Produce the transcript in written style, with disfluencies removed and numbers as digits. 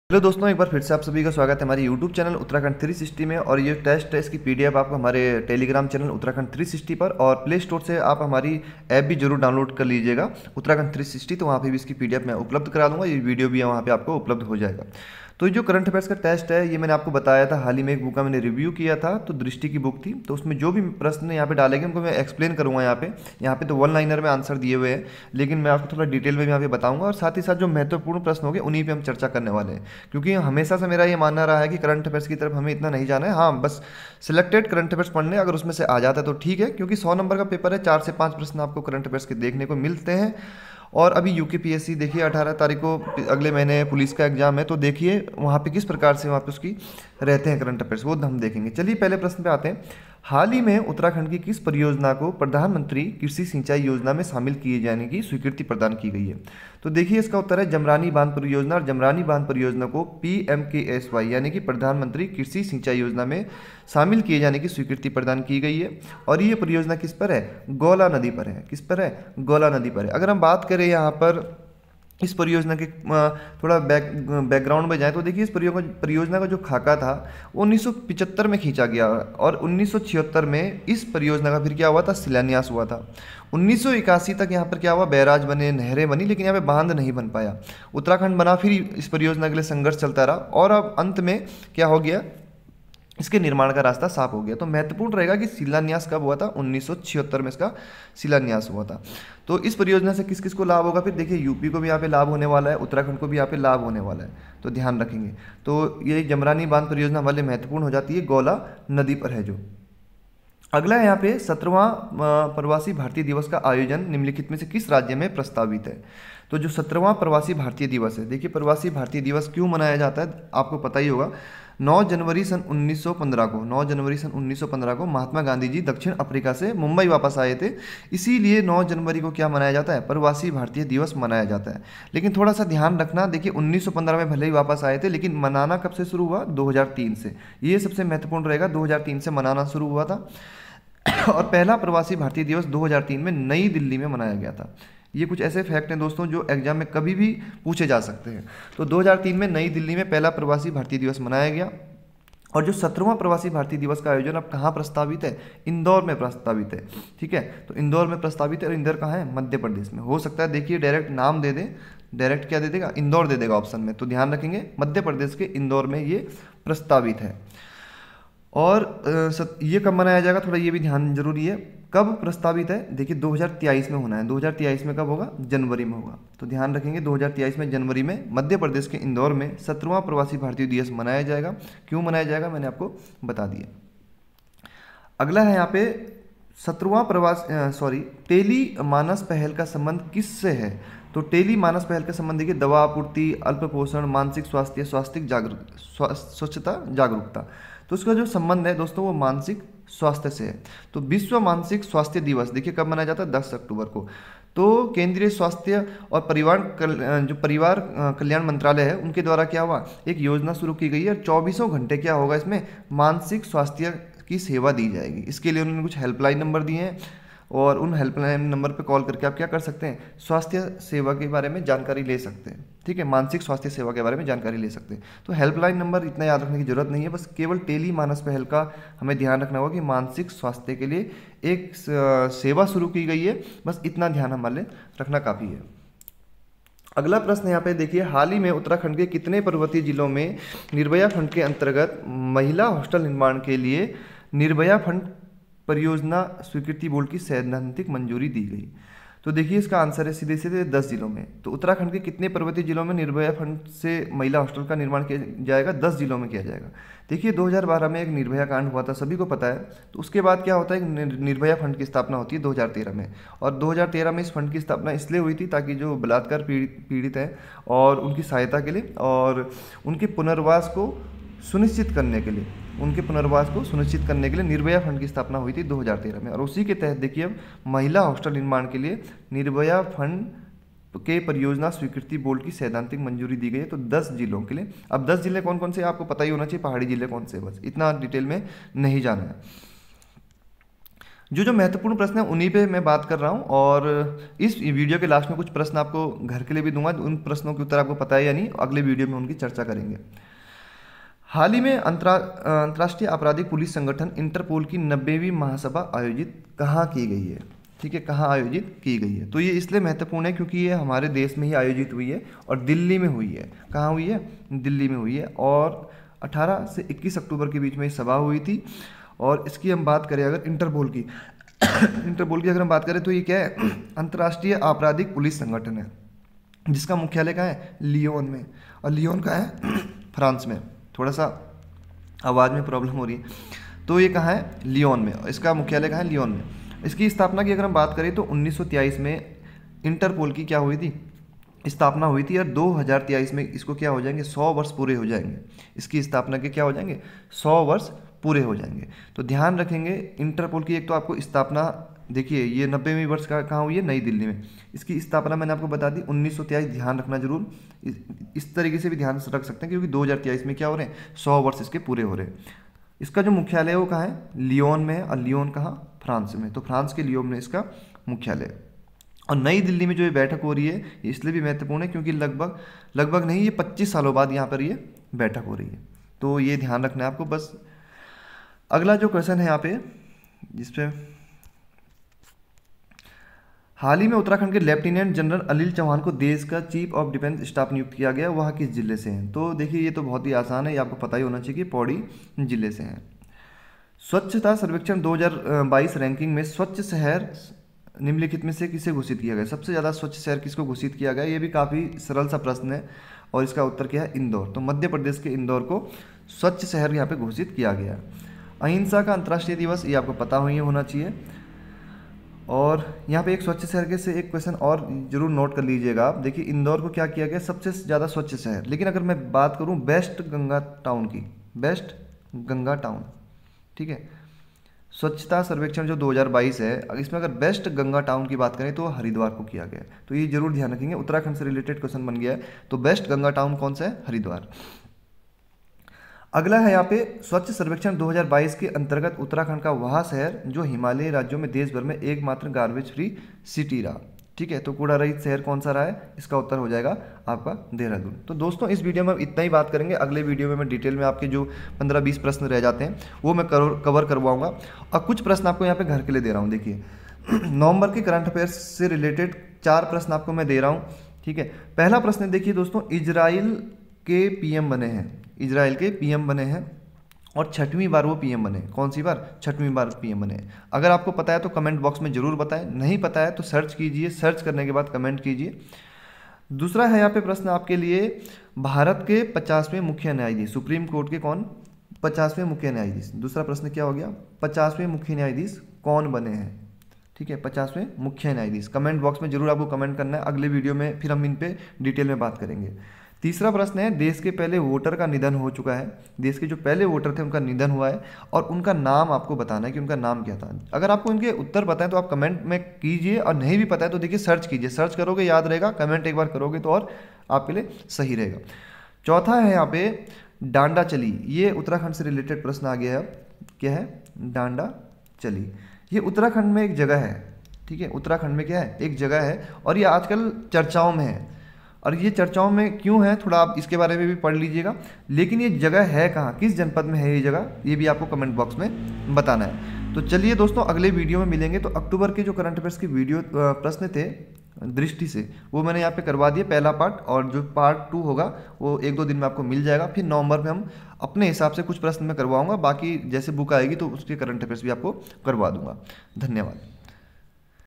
Hello दोस्तों, एक बार फिर से आप सभी का स्वागत है हमारे यूट्यूब चैनल उत्तराखंड 360 में। और ये टेस्ट है, इसकी पीडीएफ आपको हमारे टेलीग्राम चैनल उत्तराखंड 360 पर और प्ले स्टोर से आप हमारी ऐप भी जरूर डाउनलोड कर लीजिएगा उत्तराखंड 360। तो वहाँ पे भी इसकी पीडीएफ मैं उपलब्ध करा दूंगा, ये वीडियो भी वहाँ पे आपको उपलब्ध हो जाएगा। तो ये जो करंट अफेयर्स का टेस्ट है, ये मैंने आपको बताया था, हाल ही में एक बुक का मैंने रिव्यू किया था, तो दृष्टि की बुक थी। तो उसमें जो भी प्रश्न यहाँ पे डाले गए उनको मैं एक्सप्लेन करूँगा। यहाँ पे तो वन लाइनर में आंसर दिए हुए हैं, लेकिन मैं आपको थोड़ा डिटेल में भी यहाँ पे बताऊंगा। और साथ ही साथ जो महत्वपूर्ण प्रश्न होंगे उन्हीं पे हम चर्चा करने वाले हैं, क्योंकि हमेशा से मेरा ये मानना रहा है कि करंट अफेयर्स की तरफ हमें इतना नहीं जाना है। हाँ, बस सिलेक्टेड करंट अफेयर्स पढ़ने, अगर उसमें से आ जाता है तो ठीक है, क्योंकि 100 नंबर का पेपर है, 4 से 5 प्रश्न आपको करंट अफेयर्स के देखने को मिलते हैं। और अभी यूकेपीएससी देखिए 18 तारीख को अगले महीने पुलिस का एग्जाम है, तो देखिए वहाँ पे किस प्रकार से वहाँ पे उसकी रहते हैं करंट अफेयर्स, वो हम देखेंगे। चलिए पहले प्रश्न पे आते हैं। हाल ही में उत्तराखंड की किस परियोजना को प्रधानमंत्री कृषि सिंचाई योजना में शामिल किए जाने की स्वीकृति प्रदान की गई है? तो देखिए इसका उत्तर है जमरानी बांध परियोजना। और जमरानी बांध परियोजना को PMKSY यानी कि प्रधानमंत्री कृषि सिंचाई योजना में शामिल किए जाने की स्वीकृति प्रदान की गई है। और ये परियोजना किस पर है? गौला नदी पर है। किस पर है? गौला नदी पर है। अगर हम बात करें यहाँ पर इस परियोजना के थोड़ा बैकग्राउंड में जाए, तो देखिए इस परियोजना का जो खाका था वो 1975 में खींचा गया, और 1976 में इस परियोजना का फिर क्या हुआ था? शिलान्यास हुआ था। 1981 तक यहाँ पर क्या हुआ? बैराज बने, नहरें बनी, लेकिन यहाँ पे बांध नहीं बन पाया। उत्तराखंड बना, फिर इस परियोजना के लिए संघर्ष चलता रहा, और अब अंत में क्या हो गया? इसके निर्माण का रास्ता साफ हो गया। तो महत्वपूर्ण रहेगा कि शिलान्यास कब हुआ था? 1976 में इसका शिलान्यास हुआ था। तो इस परियोजना से किस किस को लाभ होगा? फिर देखिए यूपी को भी यहाँ पे लाभ होने वाला है, उत्तराखंड को भी यहाँ पे लाभ होने वाला है, तो ध्यान रखेंगे। तो ये जमरानी बांध परियोजना हमारे लिए महत्वपूर्ण हो जाती है, गौला नदी पर है जो। अगला है यहाँ पे 17वां प्रवासी भारतीय दिवस का आयोजन निम्नलिखित में से किस राज्य में प्रस्तावित है? तो जो 17वां प्रवासी भारतीय दिवस है, देखिए प्रवासी भारतीय दिवस क्यों मनाया जाता है आपको पता ही होगा। 9 जनवरी सन 1915 को 9 जनवरी सन 1915 को महात्मा गांधी जी दक्षिण अफ्रीका से मुंबई वापस आए थे, इसीलिए 9 जनवरी को क्या मनाया जाता है? प्रवासी भारतीय दिवस मनाया जाता है। लेकिन थोड़ा सा ध्यान रखना, देखिए 1915 में भले ही वापस आए थे, लेकिन मनाना कब से शुरू हुआ? 2003 से। ये सबसे महत्वपूर्ण रहेगा, 2003 से मनाना शुरू हुआ था। और पहला प्रवासी भारतीय दिवस 2003 में नई दिल्ली में मनाया गया था। ये कुछ ऐसे फैक्ट हैं दोस्तों जो एग्जाम में कभी भी पूछे जा सकते हैं। तो 2003 में नई दिल्ली में पहला प्रवासी भारतीय दिवस मनाया गया। और जो 17वां प्रवासी भारतीय दिवस का आयोजन अब कहाँ प्रस्तावित है? इंदौर में प्रस्तावित है। ठीक है, तो इंदौर में प्रस्तावित है। और इंदौर कहाँ है? मध्य प्रदेश में। हो सकता है देखिए डायरेक्ट नाम दे दे, डायरेक्ट क्या दे देगा? इंदौर दे देगा ऑप्शन में, तो ध्यान रखेंगे मध्य प्रदेश के इंदौर में ये प्रस्तावित है। और ये कब मनाया जाएगा, थोड़ा ये भी ध्यान जरूरी है। कब प्रस्तावित है? देखिए 2023 में होना है। 2023 में कब होगा? जनवरी में होगा। तो ध्यान रखेंगे 2023 में जनवरी में मध्य प्रदेश के इंदौर में 17वां प्रवासी भारतीय दिवस मनाया जाएगा। क्यों मनाया जाएगा मैंने आपको बता दिया। अगला है यहाँ पे 17वां टेली मानस पहल का संबंध किससे है? तो टेली मानस पहल का संबंध देखिए दवा आपूर्ति, अल्प पोषण, मानसिक स्वास्थ्य, स्वच्छता जागरूकता। तो इसका जो संबंध है दोस्तों वो मानसिक स्वास्थ्य से है। तो विश्व मानसिक स्वास्थ्य दिवस देखिए कब मनाया जाता है? 10 अक्टूबर को। तो केंद्रीय स्वास्थ्य और परिवार कल्याण मंत्रालय है, उनके द्वारा क्या हुआ? एक योजना शुरू की गई है, और 24 घंटे क्या होगा इसमें? मानसिक स्वास्थ्य की सेवा दी जाएगी। इसके लिए उन्होंने कुछ हेल्पलाइन नंबर दिए हैं, और उन हेल्पलाइन नंबर पर कॉल करके आप क्या कर सकते हैं? स्वास्थ्य सेवा के बारे में जानकारी ले सकते हैं। ठीक है, मानसिक स्वास्थ्य सेवा के बारे में जानकारी ले सकते हैं। तो हेल्पलाइन नंबर इतना याद रखने की जरूरत नहीं है, बस केवल टेली मानस पहल का हमें ध्यान रखना होगा कि मानसिक स्वास्थ्य के लिए एक सेवा शुरू की गई है, बस इतना ध्यान हमारे रखना काफ़ी है। अगला प्रश्न यहाँ पे देखिए, हाल ही में उत्तराखंड के कितने पर्वतीय जिलों में निर्भया फंड के अंतर्गत महिला हॉस्टल निर्माण के लिए निर्भया फंड परियोजना स्वीकृति बोर्ड की सैद्धांतिक मंजूरी दी गई? तो देखिए इसका आंसर है सीधे सीधे 10 जिलों में। तो उत्तराखंड के कितने पर्वतीय जिलों में निर्भया फंड से महिला हॉस्टल का निर्माण किया जाएगा? 10 जिलों में किया जाएगा। देखिए 2012 में एक निर्भया कांड हुआ था, सभी को पता है। तो उसके बाद क्या होता है? निर्भया फंड की स्थापना होती है 2013 में। और 2013 में इस फंड की स्थापना इसलिए हुई थी ताकि जो बलात्कार पीड़ित हैं और उनकी सहायता के लिए और उनके पुनर्वास को सुनिश्चित करने के लिए निर्भया फंड की स्थापना हुई थी 2013 में। और उसी के तहत देखिए अब महिला हॉस्टल निर्माण के लिए निर्भया फंड के परियोजना स्वीकृति बोर्ड की सैद्धांतिक मंजूरी दी गई है। तो 10 जिलों के लिए। अब 10 जिले कौन कौन से आपको पता ही होना चाहिए, पहाड़ी जिले कौन से, बस इतना डिटेल में नहीं जाना है। जो महत्वपूर्ण प्रश्न है उन्हीं पे मैं बात कर रहा हूँ, और इस वीडियो के लास्ट में कुछ प्रश्न आपको घर के लिए भी दूंगा, उन प्रश्नों के उत्तर आपको पता है या नहीं, अगले वीडियो में उनकी चर्चा करेंगे। हाल ही में अंतर्राष्ट्रीय आपराधिक पुलिस संगठन इंटरपोल की 90वीं महासभा आयोजित कहाँ की गई है? ठीक है, कहाँ आयोजित की गई है? तो ये इसलिए महत्वपूर्ण है क्योंकि ये हमारे देश में ही आयोजित हुई है और दिल्ली में हुई है। कहाँ हुई है? दिल्ली में हुई है, और 18 से 21 अक्टूबर के बीच में ये सभा हुई थी। और इसकी हम बात करें अगर इंटरपोल की इंटरपोल की अगर हम बात करें तो ये क्या है? अंतर्राष्ट्रीय आपराधिक पुलिस संगठन है, जिसका मुख्यालय कहाँ है? लियोन में। और लियोन कहाँ है? फ्रांस में। थोड़ा सा आवाज़ में प्रॉब्लम हो रही है, तो ये कहाँ है? लियोन में। इसका मुख्यालय कहाँ है? लियोन में। इसकी स्थापना की अगर हम बात करें तो 1923 में इंटरपोल की क्या हुई थी? स्थापना हुई थी, और 2023 में इसको क्या हो जाएंगे? 100 वर्ष पूरे हो जाएंगे। इसकी स्थापना के क्या हो जाएंगे? 100 वर्ष पूरे हो जाएंगे। तो ध्यान रखेंगे इंटरपोल की एक तो आपको स्थापना, देखिए ये 90वीं वर्ष का कहाँ हुई है? नई दिल्ली में। इसकी स्थापना मैंने आपको बता दी 1923, ध्यान रखना जरूर। इस तरीके से भी ध्यान रख सकते हैं क्योंकि 2023 में क्या हो रहे हैं? 100 वर्ष इसके पूरे हो रहे हैं। इसका जो मुख्यालय है वो कहाँ है? लियोन में है। और लियोन कहाँ? फ्रांस में। तो फ्रांस के लियोन में इसका मुख्यालय। और नई दिल्ली में जो ये बैठक हो रही है ये इसलिए भी महत्वपूर्ण है क्योंकि लगभग नहीं, ये 25 सालों बाद यहाँ पर ये बैठक हो रही है। तो ये ध्यान रखना है आपको बस। अगला जो क्वेश्चन है यहाँ पे, जिसपे हाल ही में उत्तराखंड के लेफ्टिनेंट जनरल अनिल चौहान को देश का चीफ ऑफ डिफेंस स्टाफ नियुक्त किया गया, वह किस जिले से हैं? तो देखिए ये तो बहुत ही आसान है, ये आपको पता ही होना चाहिए कि पौड़ी जिले से हैं। स्वच्छता सर्वेक्षण 2022 रैंकिंग में स्वच्छ शहर निम्नलिखित में से किसे घोषित किया गया? सबसे ज़्यादा स्वच्छ शहर किसको घोषित किया गया? ये भी काफ़ी सरल सा प्रश्न है, और इसका उत्तर क्या है? इंदौर। तो मध्य प्रदेश के इंदौर को स्वच्छ शहर यहाँ पे घोषित किया गया। अहिंसा का अंतर्राष्ट्रीय दिवस, ये आपको पता ही होना चाहिए। और यहाँ पे एक स्वच्छ शहर के से एक क्वेश्चन और जरूर नोट कर लीजिएगा आप। देखिए इंदौर को क्या किया गया? सबसे ज़्यादा स्वच्छ शहर। लेकिन अगर मैं बात करूँ बेस्ट गंगा टाउन की, बेस्ट गंगा टाउन, ठीक है, स्वच्छता सर्वेक्षण जो 2022 है, इसमें अगर बेस्ट गंगा टाउन की बात करें तो हरिद्वार को किया गया। तो ये जरूर ध्यान रखेंगे, उत्तराखंड से रिलेटेड क्वेश्चन बन गया है। तो बेस्ट गंगा टाउन कौन सा है? हरिद्वार। अगला है यहाँ पे स्वच्छ सर्वेक्षण 2022 के अंतर्गत उत्तराखंड का वह शहर जो हिमालयी राज्यों में देश भर में एकमात्र गार्बेज फ्री सिटी रहा। ठीक है, तो कूड़ा रहित शहर कौन सा रहा है? इसका उत्तर हो जाएगा आपका देहरादून। तो दोस्तों इस वीडियो में इतना ही बात करेंगे। अगले वीडियो में मैं डिटेल में आपके जो 15-20 प्रश्न रह जाते हैं वो मैं कवर करवाऊंगा, और कुछ प्रश्न आपको यहाँ पे घर के लिए दे रहा हूँ। देखिए नवंबर के करंट अफेयर्स से रिलेटेड 4 प्रश्न आपको मैं दे रहा हूँ। ठीक है, पहला प्रश्न देखिए दोस्तों, इजराइल के पीएम बने हैं, इजराइल के पीएम बने हैं और 6वीं बार वो पीएम बने। कौन सी बार? 6वीं बार पीएम बने। अगर आपको पता है तो कमेंट बॉक्स में जरूर बताएं, नहीं पता है तो सर्च कीजिए, सर्च करने के बाद कमेंट कीजिए। दूसरा है यहाँ पे प्रश्न आपके लिए, भारत के 50वें मुख्य न्यायाधीश, सुप्रीम कोर्ट के कौन? 50वें मुख्य न्यायाधीश। दूसरा प्रश्न क्या हो गया? 50वें मुख्य न्यायाधीश कौन बने हैं? ठीक है, 50वें मुख्य न्यायाधीश। कमेंट बॉक्स में जरूर आपको कमेंट करना है, अगले वीडियो में फिर हम इन पे डिटेल में बात करेंगे। तीसरा प्रश्न है, देश के पहले वोटर का निधन हो चुका है, देश के जो पहले वोटर थे उनका निधन हुआ है, और उनका नाम आपको बताना है कि उनका नाम क्या था। अगर आपको इनके उत्तर पता है तो आप कमेंट में कीजिए, और नहीं भी पता है तो देखिए सर्च कीजिए, सर्च करोगे याद रहेगा, कमेंट एक बार करोगे तो और आपके लिए सही रहेगा। चौथा है यहाँ पे डांडा चली, ये उत्तराखंड से रिलेटेड प्रश्न आ गया है। क्या है? डांडा चली। ये उत्तराखंड में एक जगह है। ठीक है, उत्तराखंड में क्या है? एक जगह है, और ये आजकल चर्चाओं में है। और ये चर्चाओं में क्यों है, थोड़ा आप इसके बारे में भी पढ़ लीजिएगा। लेकिन ये जगह है कहाँ, किस जनपद में है ये जगह, ये भी आपको कमेंट बॉक्स में बताना है। तो चलिए दोस्तों अगले वीडियो में मिलेंगे। तो अक्टूबर के जो करंट अफेयर्स की वीडियो प्रश्न थे दृष्टि से, वो मैंने यहाँ पे करवा दिए पहला पार्ट, और जो पार्ट 2 होगा वो 1-2 दिन में आपको मिल जाएगा। फिर नवंबर में हम अपने हिसाब से कुछ प्रश्न में करवाऊंगा, बाकी जैसे बुक आएगी तो उसके करंट अफेयर्स भी आपको करवा दूंगा। धन्यवाद।